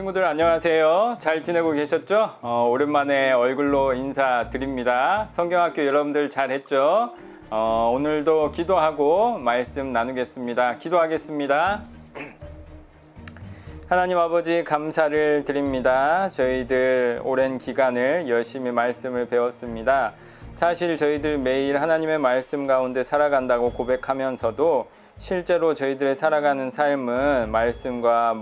친구들 안녕하세요. 잘 지내고 계셨죠? 오랜만에 얼굴로 인사드립니다. 성경학교 여러분들 잘했죠? 오늘도 기도하고 말씀 나누겠습니다. 기도하겠습니다. 하나님 아버지 감사를 드립니다. 저희들 오랜 기간을 열심히 말씀을 배웠습니다. 사실 저희들 매일 하나님의 말씀 가운데 살아간다고 고백하면서도 실제로 저희들의 살아가는 삶은 말씀과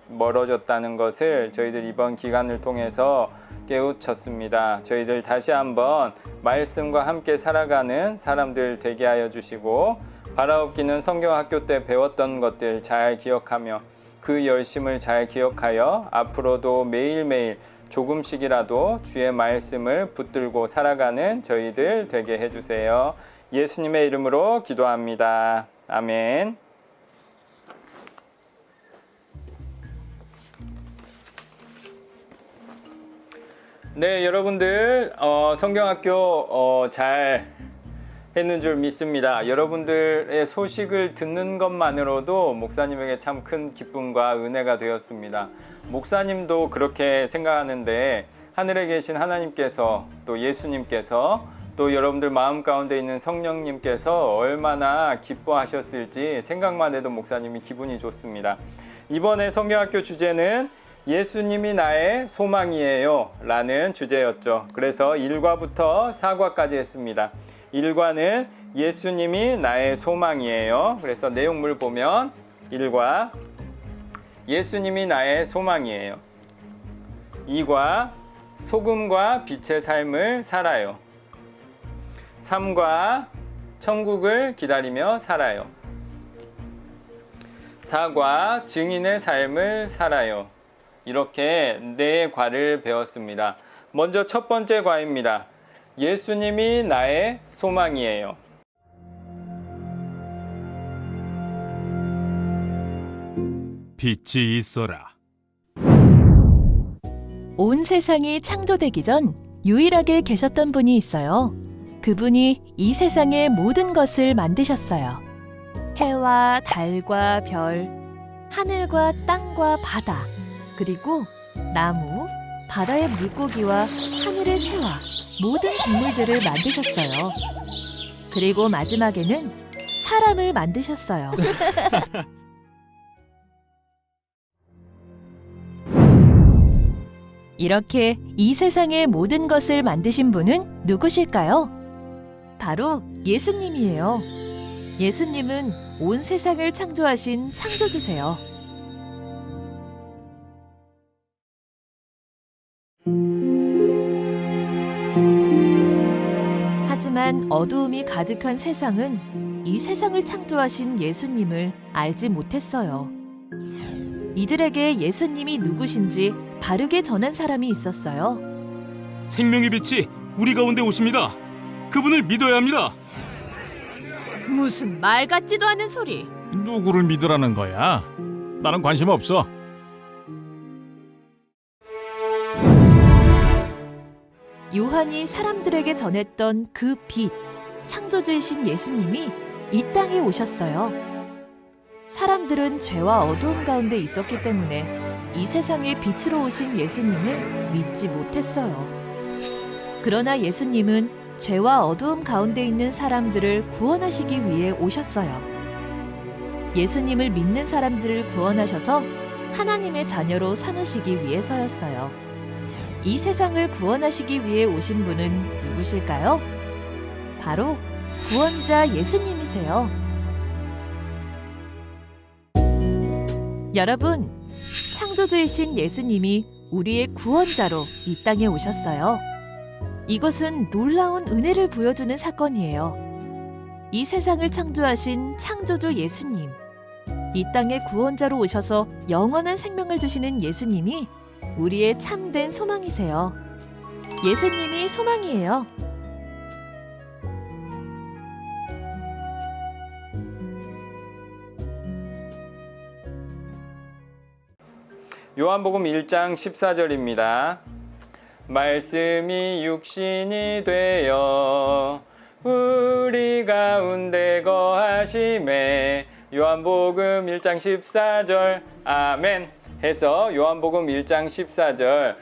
멀어졌다는 것을 저희들 이번 기간을 통해서 깨우쳤습니다. 저희들 다시 한번 말씀과 함께 살아가는 사람들 되게 하여 주시고, 바라옵기는 성경학교 때 배웠던 것들 잘 기억하며 그 열심을 잘 기억하여 앞으로도 매일매일 조금씩이라도 주의 말씀을 붙들고 살아가는 저희들 되게 해주세요. 예수님의 이름으로 기도합니다. 아멘. 네, 여러분들 성경학교 잘 했는 줄 믿습니다. 여러분들의 소식을 듣는 것만으로도 목사님에게 참 큰 기쁨과 은혜가 되었습니다. 목사님도 그렇게 생각하는데 하늘에 계신 하나님께서 또 예수님께서 또 여러분들 마음 가운데 있는 성령님께서 얼마나 기뻐하셨을지 생각만 해도 목사님이 기분이 좋습니다. 이번에 성경학교 주제는 예수님이 나의 소망이에요 라는 주제였죠. 그래서 1과부터 4과까지 했습니다. 1과는 예수님이 나의 소망이에요. 그래서 내용물 보면 1과 예수님이 나의 소망이에요. 2과 소금과 빛의 삶을 살아요. 3과 천국을 기다리며 살아요. 4과 증인의 삶을 살아요. 이렇게 4과를 배웠습니다. 먼저 첫 번째 과입니다. 예수님이 나의 소망이에요. 빛이 있어라. 온 세상이 창조되기 전 유일하게 계셨던 분이 있어요. 그분이 이 세상의 모든 것을 만드셨어요. 해와 달과 별, 하늘과 땅과 바다, 그리고 나무, 바다의 물고기와 하늘의 새와 모든 동물들을 만드셨어요. 그리고 마지막에는 사람을 만드셨어요. 이렇게 이 세상의 모든 것을 만드신 분은 누구실까요? 바로 예수님이에요. 예수님은 온 세상을 창조하신 창조주세요. 하지만 어두움이 가득한 세상은 이 세상을 창조하신 예수님을 알지 못했어요. 이들에게 예수님이 누구신지 바르게 전한 사람이 있었어요. 생명의 빛이 우리 가운데 오십니다. 그분을 믿어야 합니다. 무슨 말 같지도 않은 소리. 누구를 믿으라는 거야? 나는 관심 없어. 요한이 사람들에게 전했던 그 빛, 창조주이신 예수님이 이 땅에 오셨어요. 사람들은 죄와 어두움 가운데 있었기 때문에 이 세상에 빛으로 오신 예수님을 믿지 못했어요. 그러나 예수님은 죄와 어두움 가운데 있는 사람들을 구원하시기 위해 오셨어요. 예수님을 믿는 사람들을 구원하셔서 하나님의 자녀로 삼으시기 위해서였어요. 이 세상을 구원하시기 위해 오신 분은 누구실까요? 바로 구원자 예수님이세요. 여러분, 창조주이신 예수님이 우리의 구원자로 이 땅에 오셨어요. 이것은 놀라운 은혜를 보여주는 사건이에요. 이 세상을 창조하신 창조주 예수님, 이 땅에 구원자로 오셔서 영원한 생명을 주시는 예수님이 우리의 참된 소망이세요. 예수님이 소망이에요. 요한복음 1장 14절입니다. 말씀이 육신이 되어 우리 가운데 거하심에. 요한복음 1장 14절. 아멘. 해서 요한복음 1장 14절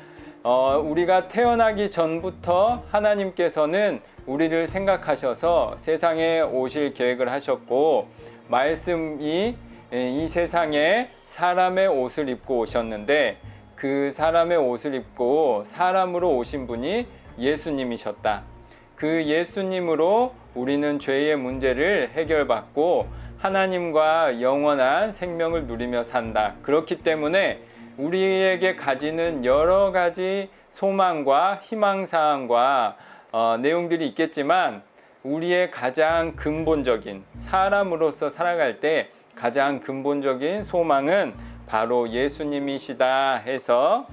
우리가 태어나기 전부터 하나님께서는 우리를 생각하셔서 세상에 오실 계획을 하셨고 말씀이 이 세상에 사람의 옷을 입고 오셨는데 그 사람의 옷을 입고 사람으로 오신 분이 예수님이셨다. 그 예수님으로 우리는 죄의 문제를 해결받고 하나님과 영원한 생명을 누리며 산다. 그렇기 때문에 우리에게 가지는 여러 가지 소망과 희망사항과 내용들이 있겠지만 우리의 가장 근본적인 사람으로서 살아갈 때 가장 근본적인 소망은 바로 예수님이시다 해서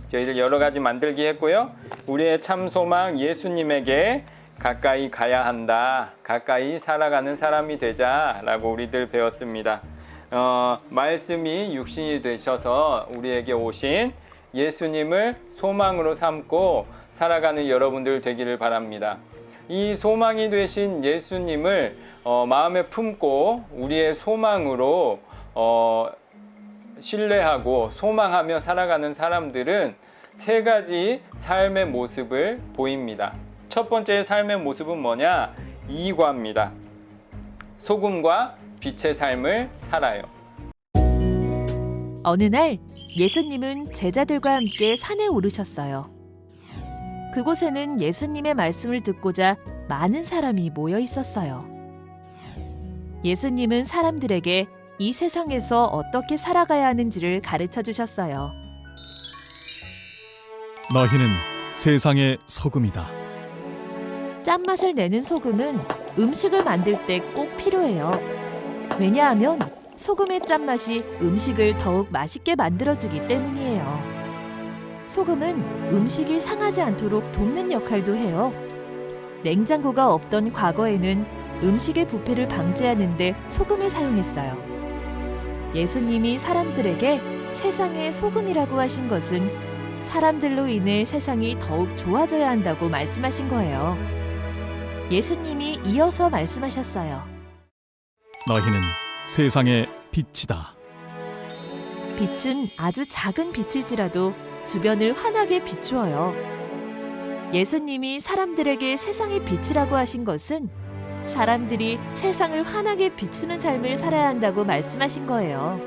저희들 여러 가지 만들기 했고요. 우리의 참 소망 예수님에게 가까이 가야 한다. 가까이 살아가는 사람이 되자라고 우리들 배웠습니다. 말씀이 육신이 되셔서 우리에게 오신 예수님을 소망으로 삼고 살아가는 여러분들 되기를 바랍니다. 이 소망이 되신 예수님을 마음에 품고 우리의 소망으로 신뢰하고 소망하며 살아가는 사람들은 세 가지 삶의 모습을 보입니다. 첫 번째 삶의 모습은 뭐냐? 이과입니다. 소금과 빛의 삶을 살아요. 어느 날 예수님은 제자들과 함께 산에 오르셨어요. 그곳에는 예수님의 말씀을 듣고자 많은 사람이 모여 있었어요. 예수님은 사람들에게 이 세상에서 어떻게 살아가야 하는지를 가르쳐 주셨어요. 너희는 세상의 소금이다. 짠맛을 내는 소금은 음식을 만들 때 꼭 필요해요. 왜냐하면 소금의 짠맛이 음식을 더욱 맛있게 만들어주기 때문이에요. 소금은 음식이 상하지 않도록 돕는 역할도 해요. 냉장고가 없던 과거에는 음식의 부패를 방지하는 데 소금을 사용했어요. 예수님이 사람들에게 세상의 소금이라고 하신 것은 사람들로 인해 세상이 더욱 좋아져야 한다고 말씀하신 거예요. 예수님이 이어서 말씀하셨어요. 너희는 세상의 빛이다. 빛은 아주 작은 빛일지라도 주변을 환하게 비추어요. 예수님이 사람들에게 세상의 빛이라고 하신 것은 사람들이 세상을 환하게 비추는 삶을 살아야 한다고 말씀하신 거예요.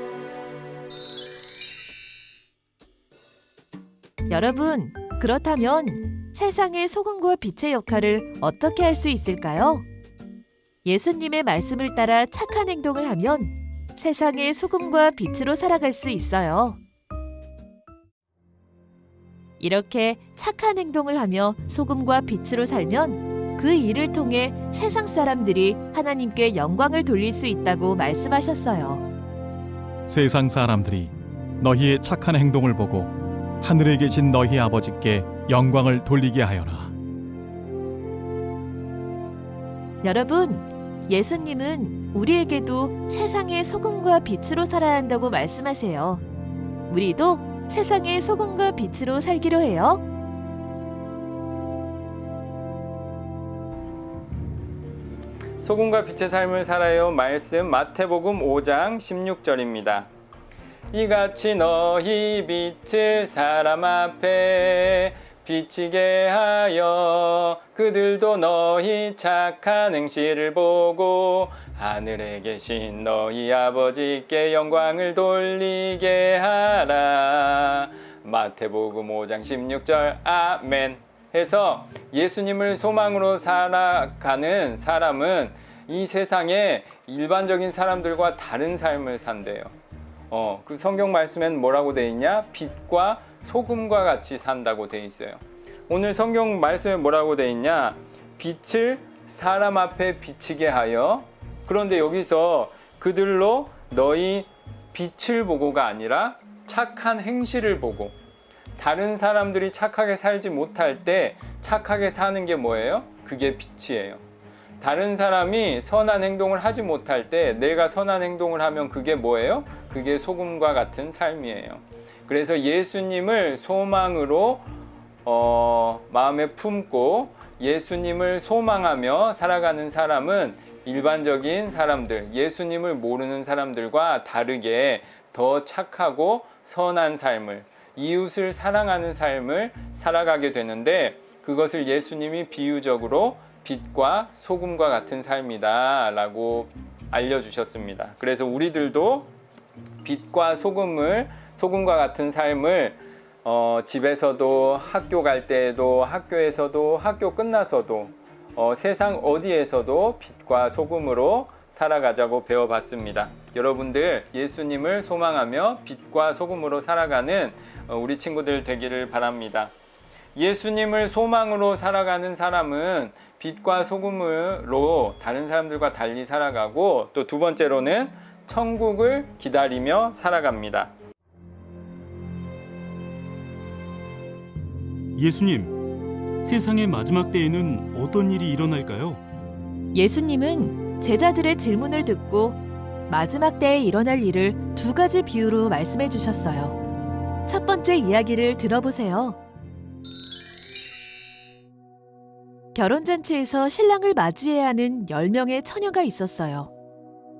여러분, 그렇다면 세상의 소금과 빛의 역할을 어떻게 할 수 있을까요? 예수님의 말씀을 따라 착한 행동을 하면 세상의 소금과 빛으로 살아갈 수 있어요. 이렇게 착한 행동을 하며 소금과 빛으로 살면 그 일을 통해 세상 사람들이 하나님께 영광을 돌릴 수 있다고 말씀하셨어요. 세상 사람들이 너희의 착한 행동을 보고 하늘에 계신 너희 아버지께 영광을 돌리게 하여라. 여러분, 예수님은 우리에게도 세상의 소금과 빛으로 살아야 한다고 말씀하세요. 우리도 세상의 소금과 빛으로 살기로 해요. 소금과 빛의 삶을 살아요. 말씀 마태복음 5장 16절입니다. 이같이 너희 빛을 사람 앞에 비치게 하여 그들도 너희 착한 행실을 보고 하늘에 계신 너희 아버지께 영광을 돌리게 하라. 마태복음 5장 16절 아멘 해서 예수님을 소망으로 살아가는 사람은 이 세상에 일반적인 사람들과 다른 삶을 산대요. 그 성경 말씀에는 뭐라고 돼 있냐? 빛과 소금과 같이 산다고 돼 있어요. 오늘 성경 말씀에 뭐라고 돼 있냐? 빛을 사람 앞에 비치게 하여. 그런데 여기서 그들로 너희 빛을 보고가 아니라 착한 행실을 보고, 다른 사람들이 착하게 살지 못할 때 착하게 사는 게 뭐예요? 그게 빛이에요. 다른 사람이 선한 행동을 하지 못할 때 내가 선한 행동을 하면 그게 뭐예요? 그게 소금과 같은 삶이에요. 그래서 예수님을 소망으로 마음에 품고 예수님을 소망하며 살아가는 사람은 일반적인 사람들, 예수님을 모르는 사람들과 다르게 더 착하고 선한 삶을, 이웃을 사랑하는 삶을 살아가게 되는데, 그것을 예수님이 비유적으로 빛과 소금과 같은 삶이다 라고 알려주셨습니다. 그래서 우리들도 빛과 소금과 같은 삶을 집에서도, 학교 갈 때에도, 학교에서도, 학교 끝나서도, 세상 어디에서도 빛과 소금으로 살아가자고 배워봤습니다. 여러분들 예수님을 소망하며 빛과 소금으로 살아가는 우리 친구들 되기를 바랍니다. 예수님을 소망으로 살아가는 사람은 빛과 소금으로 다른 사람들과 달리 살아가고, 또 두 번째로는 천국을 기다리며 살아갑니다. 예수님, 세상의 마지막 때에는 어떤 일이 일어날까요? 예수님은 제자들의 질문을 듣고 마지막 때에 일어날 일을 두 가지 비유로 말씀해 주셨어요. 첫 번째 이야기를 들어보세요. 결혼잔치에서 신랑을 맞이해야 하는 10명의 처녀가 있었어요.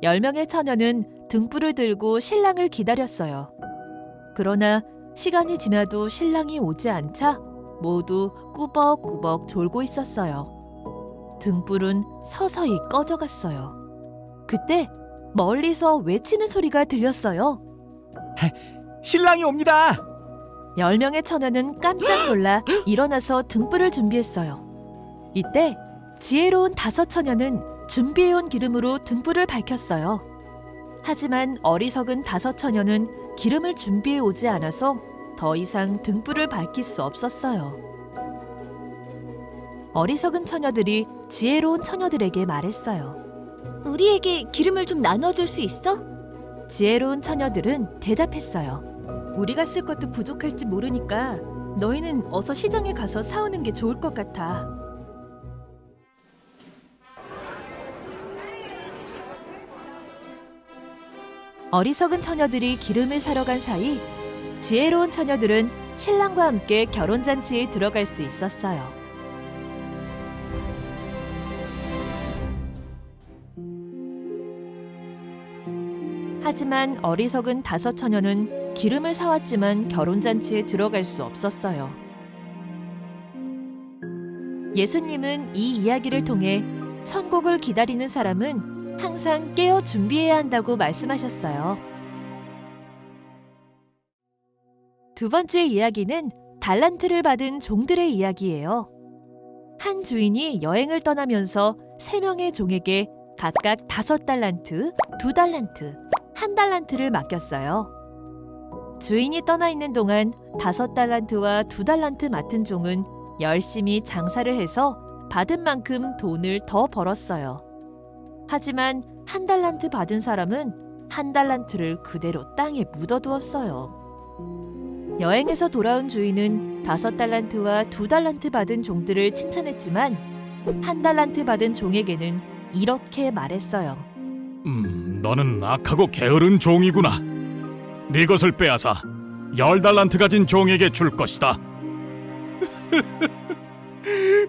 10명의 처녀는 등불을 들고 신랑을 기다렸어요. 그러나 시간이 지나도 신랑이 오지 않자 모두 꾸벅꾸벅 졸고 있었어요. 등불은 서서히 꺼져갔어요. 그때 멀리서 외치는 소리가 들렸어요. 신랑이 옵니다. 10명의 처녀는 깜짝 놀라 일어나서 등불을 준비했어요. 이때 지혜로운 5 처녀는 준비해온 기름으로 등불을 밝혔어요. 하지만 어리석은 5 처녀는 기름을 준비해 오지 않아서 더 이상 등불을 밝힐 수 없었어요. 어리석은 처녀들이 지혜로운 처녀들에게 말했어요. 우리에게 기름을 좀 나눠줄 수 있어? 지혜로운 처녀들은 대답했어요. 우리가 쓸 것도 부족할지 모르니까 너희는 어서 시장에 가서 사오는 게 좋을 것 같아. 어리석은 처녀들이 기름을 사러 간 사이 지혜로운 처녀들은 신랑과 함께 결혼잔치에 들어갈 수 있었어요. 하지만 어리석은 5 처녀는 기름을 사왔지만 결혼잔치에 들어갈 수 없었어요. 예수님은 이 이야기를 통해 천국을 기다리는 사람은 항상 깨어 준비해야 한다고 말씀하셨어요. 두 번째 이야기는 달란트를 받은 종들의 이야기예요. 한 주인이 여행을 떠나면서 3명의 종에게 각각 5달란트, 2달란트, 1달란트를 맡겼어요. 주인이 떠나 있는 동안 5달란트와 2달란트 맡은 종은 열심히 장사를 해서 받은 만큼 돈을 더 벌었어요. 하지만 1달란트 받은 사람은 1달란트를 그대로 땅에 묻어두었어요. 여행에서 돌아온 주인은 5달란트와 2달란트 받은 종들을 칭찬했지만 1달란트 받은 종에게는 이렇게 말했어요. 너는 악하고 게으른 종이구나. 네 것을 빼앗아 10달란트 가진 종에게 줄 것이다.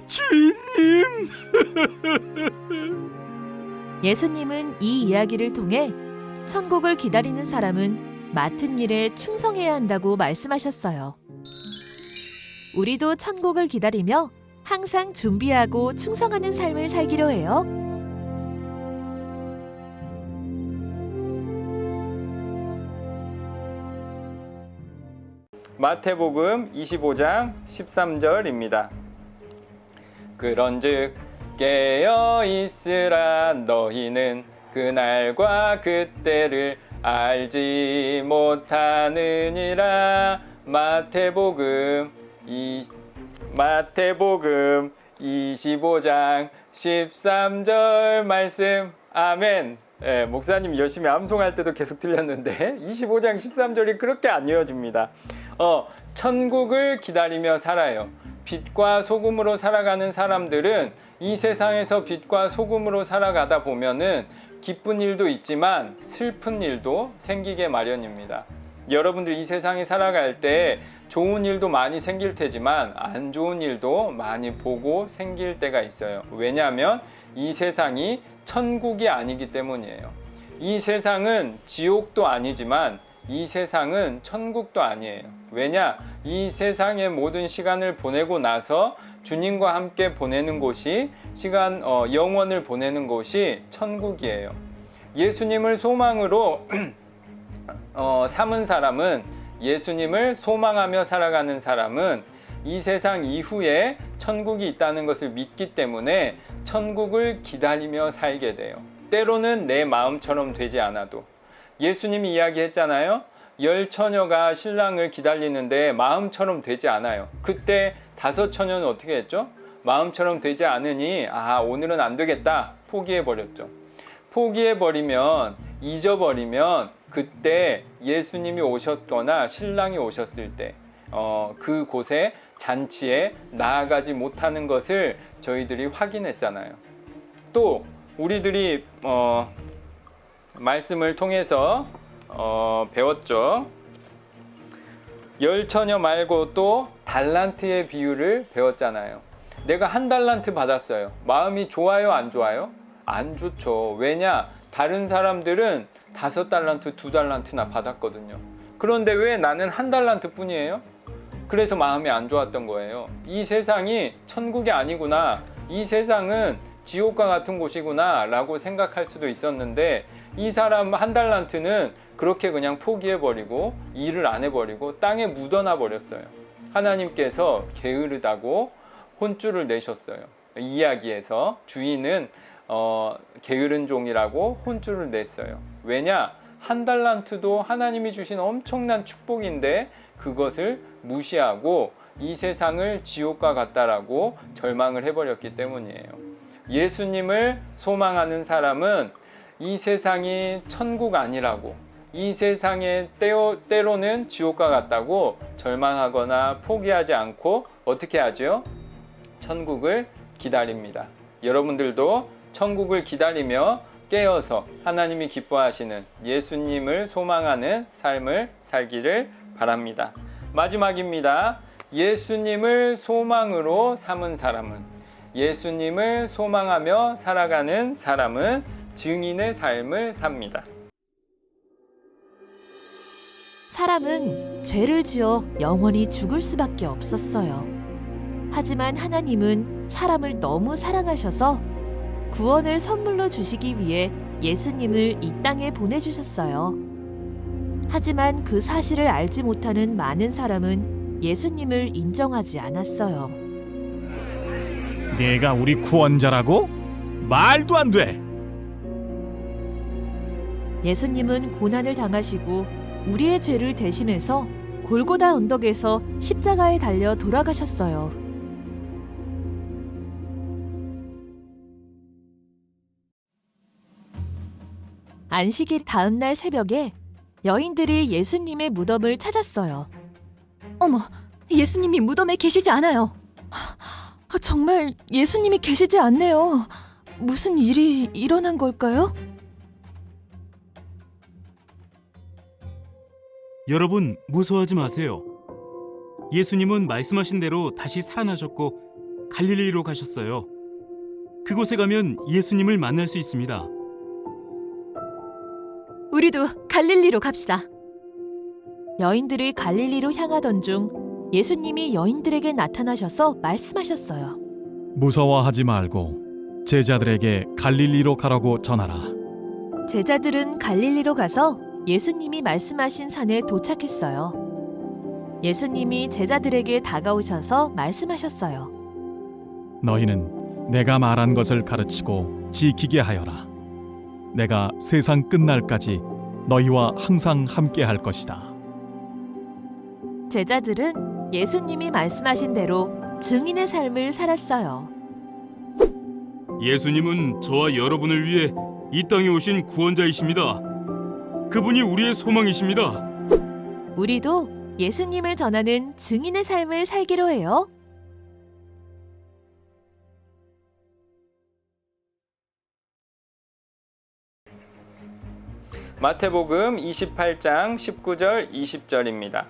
주인님! 예수님은 이 이야기를 통해 천국을 기다리는 사람은 맡은 일에 충성해야 한다고 말씀하셨어요. 우리도 천국을 기다리며 항상 준비하고 충성하는 삶을 살기로 해요. 마태복음 25장 13절입니다. 그런즉 깨어 있으라. 너희는 그날과 그때를 알지 못하느니라. 마태복음 25장 13절 말씀. 아멘. 예, 목사님 열심히 암송할 때도 계속 들렸는데 25장 13절이 그렇게 안 이어집니다. 천국을 기다리며 살아요. 빛과 소금으로 살아가는 사람들은 이 세상에서 빛과 소금으로 살아가다 보면은 기쁜 일도 있지만 슬픈 일도 생기게 마련입니다. 여러분들 이 세상에 살아갈 때 좋은 일도 많이 생길 테지만 안 좋은 일도 많이 보고 생길 때가 있어요. 왜냐하면 이 세상이 천국이 아니기 때문이에요. 이 세상은 지옥도 아니지만 이 세상은 천국도 아니에요. 왜냐? 이 세상의 모든 시간을 보내고 나서 주님과 함께 보내는 곳이 영원을 보내는 곳이 천국이에요. 예수님을 소망으로 삼은 사람은, 예수님을 소망하며 살아가는 사람은 이 세상 이후에 천국이 있다는 것을 믿기 때문에 천국을 기다리며 살게 돼요. 때로는 내 마음처럼 되지 않아도. 예수님이 이야기했잖아요. 10처녀가 신랑을 기다리는데 마음처럼 되지 않아요. 그때 5처녀는 어떻게 했죠? 마음처럼 되지 않으니 오늘은 안 되겠다, 포기해버렸죠. 포기해버리면, 잊어버리면 그때 예수님이 오셨거나 신랑이 오셨을 때 그곳에 잔치에 나아가지 못하는 것을 저희들이 확인했잖아요. 또 우리들이 말씀을 통해서 배웠죠. 10처녀 말고 또 달란트의 비유를 배웠잖아요. 내가 1달란트 받았어요. 마음이 좋아요, 안 좋아요? 안 좋죠. 왜냐? 다른 사람들은 5달란트, 2달란트나 받았거든요. 그런데 왜 나는 1달란트 뿐이에요? 그래서 마음이 안 좋았던 거예요. 이 세상이 천국이 아니구나, 이 세상은 지옥과 같은 곳이구나 라고 생각할 수도 있었는데, 이 사람 1달란트는 그렇게 그냥 포기해버리고 일을 안 해버리고 땅에 묻어나 버렸어요. 하나님께서 게으르다고 혼쭐을 내셨어요. 이야기에서 주인은 게으른 종이라고 혼쭐을 냈어요. 왜냐? 1달란트도 하나님이 주신 엄청난 축복인데 그것을 무시하고 이 세상을 지옥과 같다라고 절망을 해버렸기 때문이에요. 예수님을 소망하는 사람은 이 세상이 천국 아니라고, 이 세상에 때로는 지옥과 같다고 절망하거나 포기하지 않고 어떻게 하죠? 천국을 기다립니다. 여러분들도 천국을 기다리며 깨어서 하나님이 기뻐하시는 예수님을 소망하는 삶을 살기를 바랍니다. 마지막입니다. 예수님을 소망으로 삼은 사람은, 예수님을 소망하며 살아가는 사람은 증인의 삶을 삽니다. 사람은 죄를 지어 영원히 죽을 수밖에 없었어요. 하지만 하나님은 사람을 너무 사랑하셔서 구원을 선물로 주시기 위해 예수님을 이 땅에 보내주셨어요. 하지만 그 사실을 알지 못하는 많은 사람은 예수님을 인정하지 않았어요. 네가 우리 구원자라고? 말도 안 돼. 예수님은 고난을 당하시고 우리의 죄를 대신해서 골고다 언덕에서 십자가에 달려 돌아가셨어요. 안식일 다음 날 새벽에 여인들이 예수님의 무덤을 찾았어요. 어머, 예수님이 무덤에 계시지 않아요. 정말 예수님이 계시지 않네요. 무슨 일이 일어난 걸까요? 여러분, 무서워하지 마세요. 예수님은 말씀하신 대로 다시 살아나셨고 갈릴리로 가셨어요. 그곳에 가면 예수님을 만날 수 있습니다. 우리도 갈릴리로 갑시다. 여인들이 갈릴리로 향하던 중 예수님이 여인들에게 나타나셔서 말씀하셨어요. 무서워하지 말고 제자들에게 갈릴리로 가라고 전하라. 제자들은 갈릴리로 가서 예수님이 말씀하신 산에 도착했어요. 예수님이 제자들에게 다가오셔서 말씀하셨어요. 너희는 내가 말한 것을 가르치고 지키게 하여라. 내가 세상 끝날까지 너희와 항상 함께 할 것이다. 제자들은 예수님이 말씀하신 대로 증인의 삶을 살았어요. 예수님은 저와 여러분을 위해 이 땅에 오신 구원자이십니다. 그분이 우리의 소망이십니다. 우리도 예수님을 전하는 증인의 삶을 살기로 해요. 마태복음 28장 19절 20절입니다.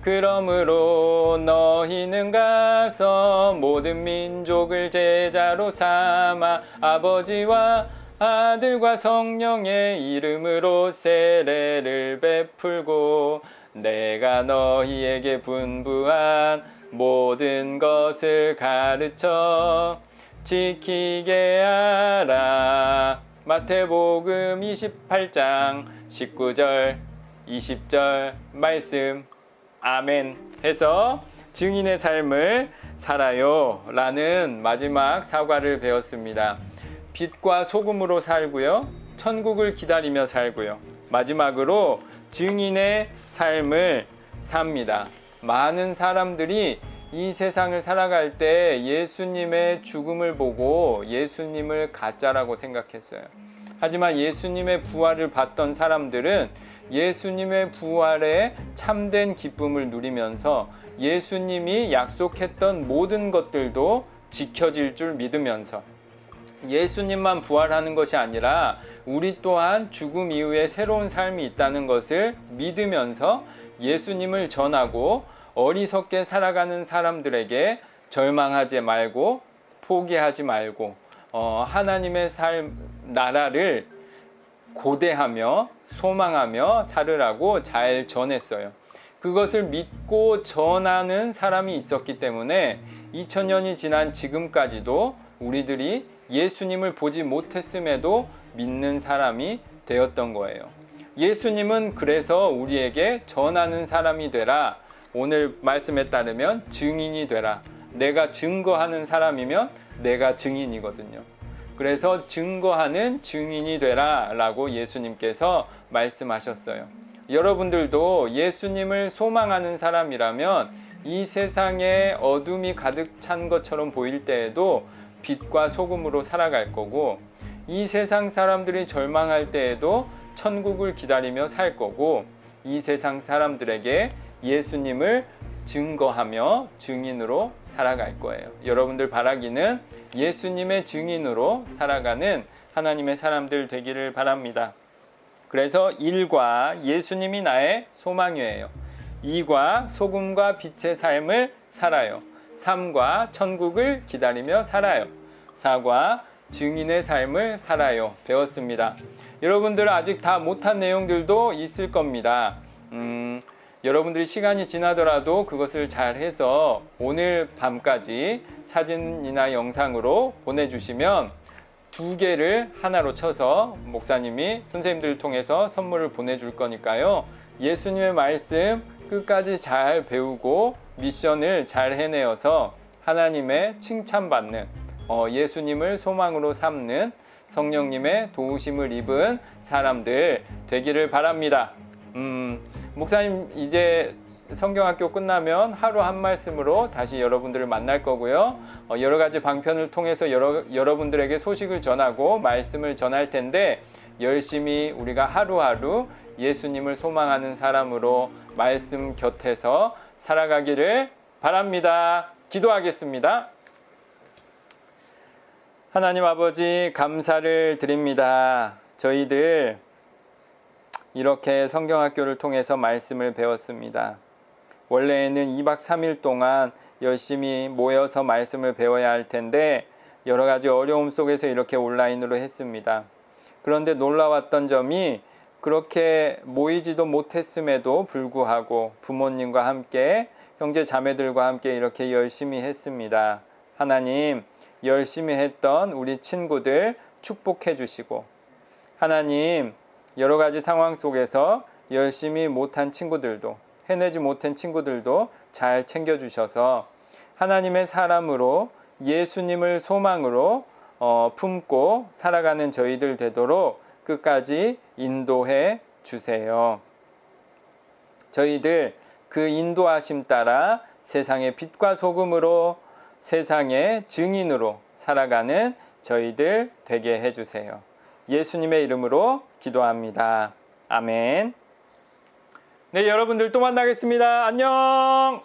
그러므로 너희는 가서 모든 민족을 제자로 삼아 아버지와 아들과 성령의 이름으로 세례를 베풀고 내가 너희에게 분부한 모든 것을 가르쳐 지키게 하라. 마태복음 28장 19절 20절 말씀. 아멘 해서 증인의 삶을 살아요 라는 마지막 사과를 배웠습니다. 빛과 소금으로 살고요, 천국을 기다리며 살고요, 마지막으로 증인의 삶을 삽니다. 많은 사람들이 이 세상을 살아갈 때 예수님의 죽음을 보고 예수님을 가짜라고 생각했어요. 하지만 예수님의 부활을 봤던 사람들은 예수님의 부활에 참된 기쁨을 누리면서 예수님이 약속했던 모든 것들도 지켜질 줄 믿으면서 예수님만 부활하는 것이 아니라 우리 또한 죽음 이후에 새로운 삶이 있다는 것을 믿으면서 예수님을 전하고 어리석게 살아가는 사람들에게 절망하지 말고 포기하지 말고 하나님의 나라를 고대하며 소망하며 살으라고 잘 전했어요. 그것을 믿고 전하는 사람이 있었기 때문에 2000년이 지난 지금까지도 우리들이 예수님을 보지 못했음에도 믿는 사람이 되었던 거예요. 예수님은 그래서 우리에게 전하는 사람이 되라. 오늘 말씀에 따르면 증인이 되라. 내가 증거하는 사람이면 내가 증인이거든요. 그래서 증거하는 증인이 되라 라고 예수님께서 말씀하셨어요. 여러분들도 예수님을 소망하는 사람이라면 이 세상에 어둠이 가득 찬 것처럼 보일 때에도 빛과 소금으로 살아갈 거고, 이 세상 사람들이 절망할 때에도 천국을 기다리며 살 거고, 이 세상 사람들에게 예수님을 증거하며 증인으로 살아갈 거예요. 여러분들 바라기는 예수님의 증인으로 살아가는 하나님의 사람들 되기를 바랍니다. 그래서 1과 예수님이 나의 소망이에요. 2과 소금과 빛의 삶을 살아요. 3과 천국을 기다리며 살아요. 4과 증인의 삶을 살아요. 배웠습니다. 여러분들 아직 다 못한 내용들도 있을 겁니다. 여러분들이 시간이 지나더라도 그것을 잘 해서 오늘 밤까지 사진이나 영상으로 보내주시면 2개를 하나로 쳐서 목사님이 선생님들을 통해서 선물을 보내줄 거니까요. 예수님의 말씀 끝까지 잘 배우고 미션을 잘 해내어서 하나님의 칭찬받는 예수님을 소망으로 삼는 성령님의 도우심을 입은 사람들 되기를 바랍니다. 목사님 이제 성경학교 끝나면 하루 한 말씀으로 다시 여러분들을 만날 거고요. 여러 가지 방편을 통해서 여러분들에게 소식을 전하고 말씀을 전할 텐데 열심히 우리가 하루하루 예수님을 소망하는 사람으로 말씀 곁에서 살아가기를 바랍니다. 기도하겠습니다. 하나님 아버지 감사를 드립니다. 저희들 이렇게 성경학교를 통해서 말씀을 배웠습니다. 원래는 2박 3일 동안 열심히 모여서 말씀을 배워야 할 텐데 여러 가지 어려움 속에서 이렇게 온라인으로 했습니다. 그런데 놀라웠던 점이 그렇게 모이지도 못했음에도 불구하고 부모님과 함께 형제 자매들과 함께 이렇게 열심히 했습니다. 하나님 열심히 했던 우리 친구들 축복해 주시고, 하나님 여러 가지 상황 속에서 열심히 못한 친구들도, 해내지 못한 친구들도 잘 챙겨주셔서 하나님의 사람으로 예수님을 소망으로 품고 살아가는 저희들 되도록 끝까지 인도해 주세요. 저희들 그 인도하심 따라 세상의 빛과 소금으로, 세상의 증인으로 살아가는 저희들 되게 해주세요. 예수님의 이름으로 기도합니다. 아멘. 네, 여러분들 또 만나겠습니다. 안녕!